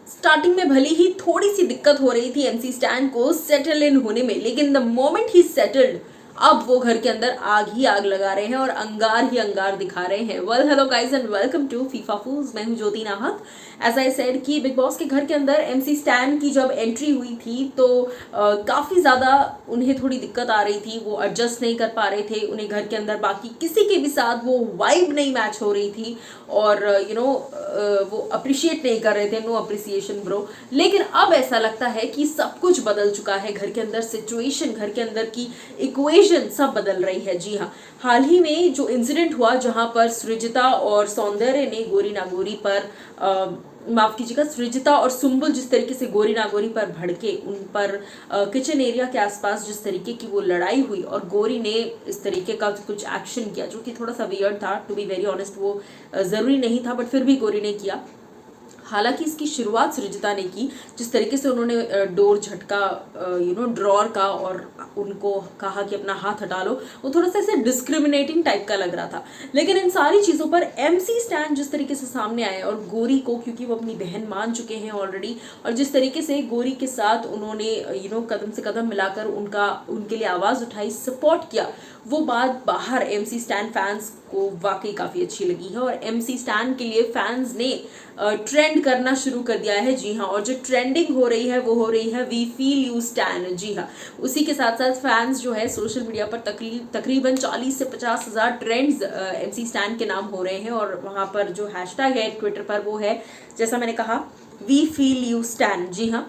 Starting में भले ही थोड़ी सी दिक्कत हो रही थी एमसी स्टैन को सेटल इन होने में, लेकिन द मोमेंट ही सेटल्ड, अब वो घर के अंदर आग ही आग लगा रहे हैं और अंगार ही अंगार दिखा रहे हैं। Well hello guys and welcome to FIFA fools. मैं हूं Jyoti Nahak. As I said कि बिग बॉस के घर के अंदर एमसी स्टैन की जब एंट्री हुई थी तो काफ़ी ज़्यादा उन्हें थोड़ी दिक्कत आ रही थी, वो एडजस्ट नहीं कर पा रहे थे, उन्हें घर के अंदर बाकी किसी के भी साथ वो वाइब नहीं मैच हो रही थी और वो अप्रिशिएट नहीं कर रहे थे। No appreciation bro. लेकिन अब ऐसा लगता है कि सब कुछ बदल चुका है, घर के अंदर सिचुएशन, घर के अंदर की इक्वेशन सब बदल रही है। जी हाँ, हाल ही में जो इंसिडेंट हुआ जहां पर सृजिता और सौंदर्य ने गोरी नागोरी पर माफ कीजिएगा, सृजिता और सुंबुल जिस तरीके से गोरी नागोरी पर भड़के, उन पर किचन एरिया के आसपास जिस तरीके की वो लड़ाई हुई और गोरी ने इस तरीके का कुछ एक्शन किया जो कि थोड़ा सा वियर्ड था, टू बी वेरी ऑनेस्ट। वो ज़रूरी नहीं था बट फिर भी गोरी ने किया। हालांकि इसकी शुरुआत सृजिता ने की, जिस तरीके से उन्होंने डोर झटका ड्रॉर का और उनको कहा कि अपना हाथ हटा लो, वो थोड़ा सा ऐसे डिस्क्रिमिनेटिंग टाइप का लग रहा था। लेकिन इन सारी चीज़ों पर एमसी स्टैन जिस तरीके से सामने आए और गोरी को, क्योंकि वो अपनी बहन मान चुके हैं ऑलरेडी, और जिस तरीके से गोरी के साथ उन्होंने कदम से कदम मिलाकर उनके लिए आवाज़ उठाई, सपोर्ट किया, वो बात बाहर एमसी स्टैन फैंस को वाकई काफ़ी अच्छी लगी है। और एमसी स्टैन के लिए फैंस ने ट्रेंड करना शुरू कर दिया है। जी हाँ, और जो ट्रेंडिंग हो रही है वो हो रही है वी फील यू स्टैन। जी हाँ, उसी के साथ साथ फैंस जो है सोशल मीडिया पर तकरीबन 40 से 50 हज़ार ट्रेंड्स एमसी स्टैन के नाम हो रहे हैं और वहाँ पर जो हैशटैग है ट्विटर पर वो है, जैसा मैंने कहा, वी फील यू स्टैन। जी हाँ,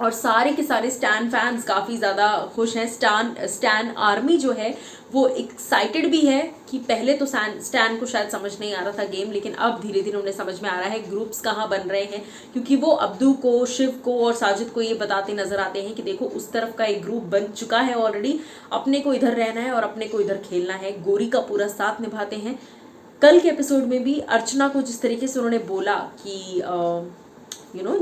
और सारे के सारे स्टैन फैंस काफ़ी ज़्यादा खुश हैं। स्टैन आर्मी जो है वो एक्साइटेड भी है कि पहले तो स्टैन को शायद समझ नहीं आ रहा था गेम, लेकिन अब धीरे धीरे उन्हें समझ में आ रहा है ग्रुप्स कहाँ बन रहे हैं, क्योंकि वो अब्दू को, शिव को और साजिद को ये बताते नजर आते हैं कि देखो उस तरफ का एक ग्रुप बन चुका है ऑलरेडी, अपने को इधर रहना है और अपने को इधर खेलना है। गोरी का पूरा साथ निभाते हैं। कल के एपिसोड में भी अर्चना को जिस तरीके से उन्होंने बोला कि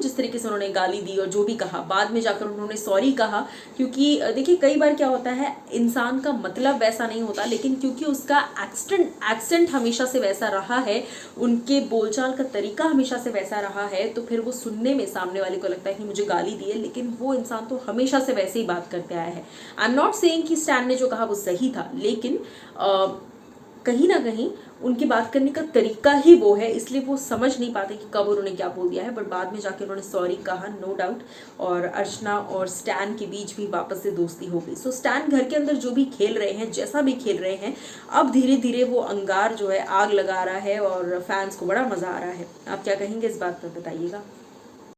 जिस तरीके से उन्होंने गाली दी और जो भी कहा, बाद में जाकर उन्होंने सॉरी कहा, क्योंकि देखिए कई बार क्या होता है, इंसान का मतलब वैसा नहीं होता, लेकिन क्योंकि उसका एक्सेंट हमेशा से वैसा रहा है, उनके बोलचाल का तरीका हमेशा से वैसा रहा है, तो फिर वो सुनने में सामने वाले को लगता है कि मुझे गाली दी है, लेकिन वो इंसान तो हमेशा से वैसे ही बात करते आया है। आई एम नॉट सेइंग कि स्टैन ने जो कहा वो सही था, लेकिन कहीं ना कहीं उनकी बात करने का तरीका ही वो है, इसलिए वो समझ नहीं पाते कि कब उन्होंने क्या बोल दिया है, बट बाद में जाके उन्होंने सॉरी कहा, नो डाउट। और अर्चना और स्टैन के बीच भी वापस से दोस्ती हो गई। सो स्टैन घर के अंदर जो भी खेल रहे हैं, जैसा भी खेल रहे हैं, अब धीरे धीरे वो अंगार जो है आग लगा रहा है और फैंस को बड़ा मजा आ रहा है। आप क्या कहेंगे इस बात पर, बताइएगा।